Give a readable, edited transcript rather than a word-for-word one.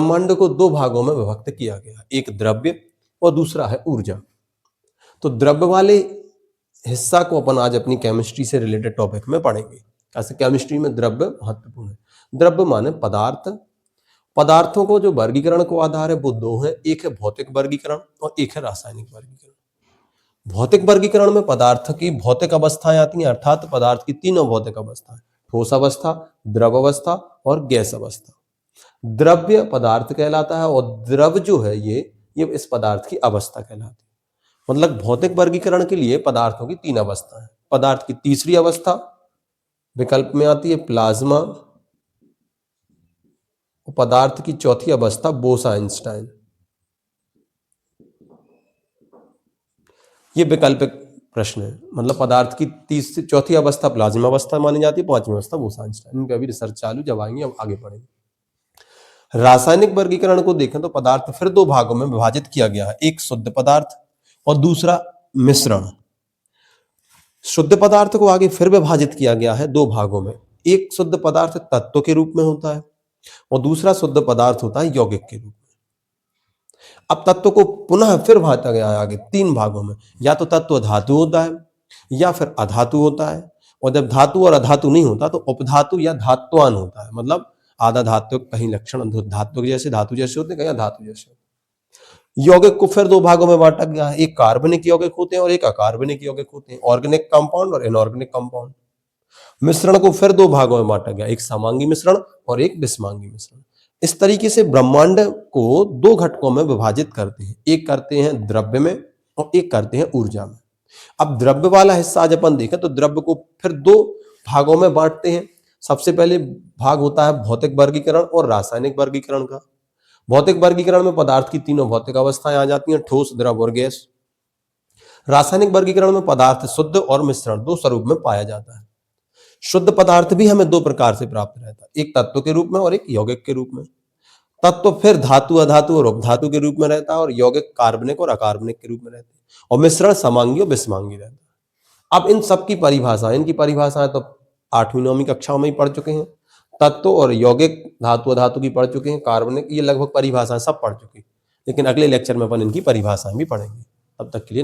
ब्रह्मांड को दो भागों में विभक्त किया गया, एक द्रव्य और दूसरा है ऊर्जा। तो द्रव्य वाले हिस्सा को अपन आज अपनी केमिस्ट्री से रिलेटेड टॉपिक में पढ़ेंगे। ऐसे केमिस्ट्री में द्रव्य महत्वपूर्ण है। द्रव्य माने पदार्थ। पदार्थों को जो वर्गीकरण को आधार है वो दो है, एक है भौतिक वर्गीकरण और एक है रासायनिक वर्गीकरण। भौतिक वर्गीकरण में पदार्थ की भौतिक अवस्थाएं आती हैं, अर्थात पदार्थ की तीनों भौतिक अवस्थाएं, ठोस अवस्था, द्रव अवस्था और गैस अवस्था। द्रव्य पदार्थ कहलाता है और द्रव जो है ये इस पदार्थ की अवस्था कहलाती है। मतलब भौतिक वर्गीकरण के लिए पदार्थों की तीन अवस्था है। पदार्थ की तीसरी अवस्था विकल्प में आती है प्लाज्मा, और पदार्थ की चौथी अवस्था बोस-आइंस्टाइन। ये वैकल्पिक प्रश्न है। मतलब पदार्थ की चौथी अवस्था प्लाज्मा अवस्था मानी जाती है, पांचवी अवस्था बोस-आइंस्टाइन। इनका भी रिसर्च चालू, जब आएंगे अब आगे पढ़ेंगे। रासायनिक वर्गीकरण को देखें तो पदार्थ फिर दो भागों में विभाजित किया गया है, एक शुद्ध पदार्थ और दूसरा मिश्रण। शुद्ध पदार्थ को आगे फिर विभाजित किया गया है दो भागों में, एक शुद्ध पदार्थ तत्व के रूप में होता है और दूसरा शुद्ध पदार्थ होता है यौगिक के रूप में। अब तत्व को पुनः फिर बांटा गया है आगे तीन भागों में, या तो तत्व धातु होता है या फिर अधातु होता है, और जब धातु और अधातु नहीं होता तो उपधातु या धात्वान होता है। मतलब आधा धातु, कहीं लक्षण धातु जैसे धातु जैसे होते हैं, कहीं धातु जैसे होते हैं। यौगिक को फिर दो भागों में बांटा गया है, एक कार्बनिक यौगिक होते हैं और एक अकार्बनिक यौगिक होते हैं, ऑर्गेनिक कंपाउंड और इनऑर्गेनिक कंपाउंड। मिश्रण को फिर दो भागों में बांटा गया, एक समांगी मिश्रण और एक विषमांगी मिश्रण। इस तरीके से ब्रह्मांड को दो घटकों में विभाजित करते हैं, एक करते हैं द्रव्य में और एक करते हैं ऊर्जा में। अब द्रव्य वाला हिस्सा आज अपन देखें तो द्रव्य को फिर दो भागों में बांटते हैं। सबसे पहले भाग होता है भौतिक वर्गीकरण और रासायनिक वर्गीकरण का। भौतिक वर्गीकरण में पदार्थ की तीनों भौतिक अवस्थाएं आ जाती हैं, ठोस, द्रव और गैस। रासायनिक वर्गीकरण में पदार्थ शुद्ध और मिश्रण दो स्वरूप में पाया जाता है। शुद्ध पदार्थ भी हमें दो प्रकार से प्राप्त रहता है, एक तत्व के रूप में और एक यौगिक के रूप में। तत्व फिर धातु, अधातु और उपधातु के रूप में रहता है और यौगिक कार्बनिक और अकार्बनिक के रूप में रहते हैं, और मिश्रण समांगी और विषमांगी रहता है। अब इन सब की परिभाषा, इनकी परिभाषाएं तो 8वीं 9वीं कक्षाओं में ही पढ़ चुके हैं। तत्व और यौगिक, धातु अधातु की पढ़ चुके हैं, कार्बनिक, ये लगभग परिभाषाएं सब पढ़ चुके हैं। लेकिन अगले लेक्चर में अपन इनकी परिभाषाएं भी पढ़ेंगे। तब तक के लिए नमस्कार।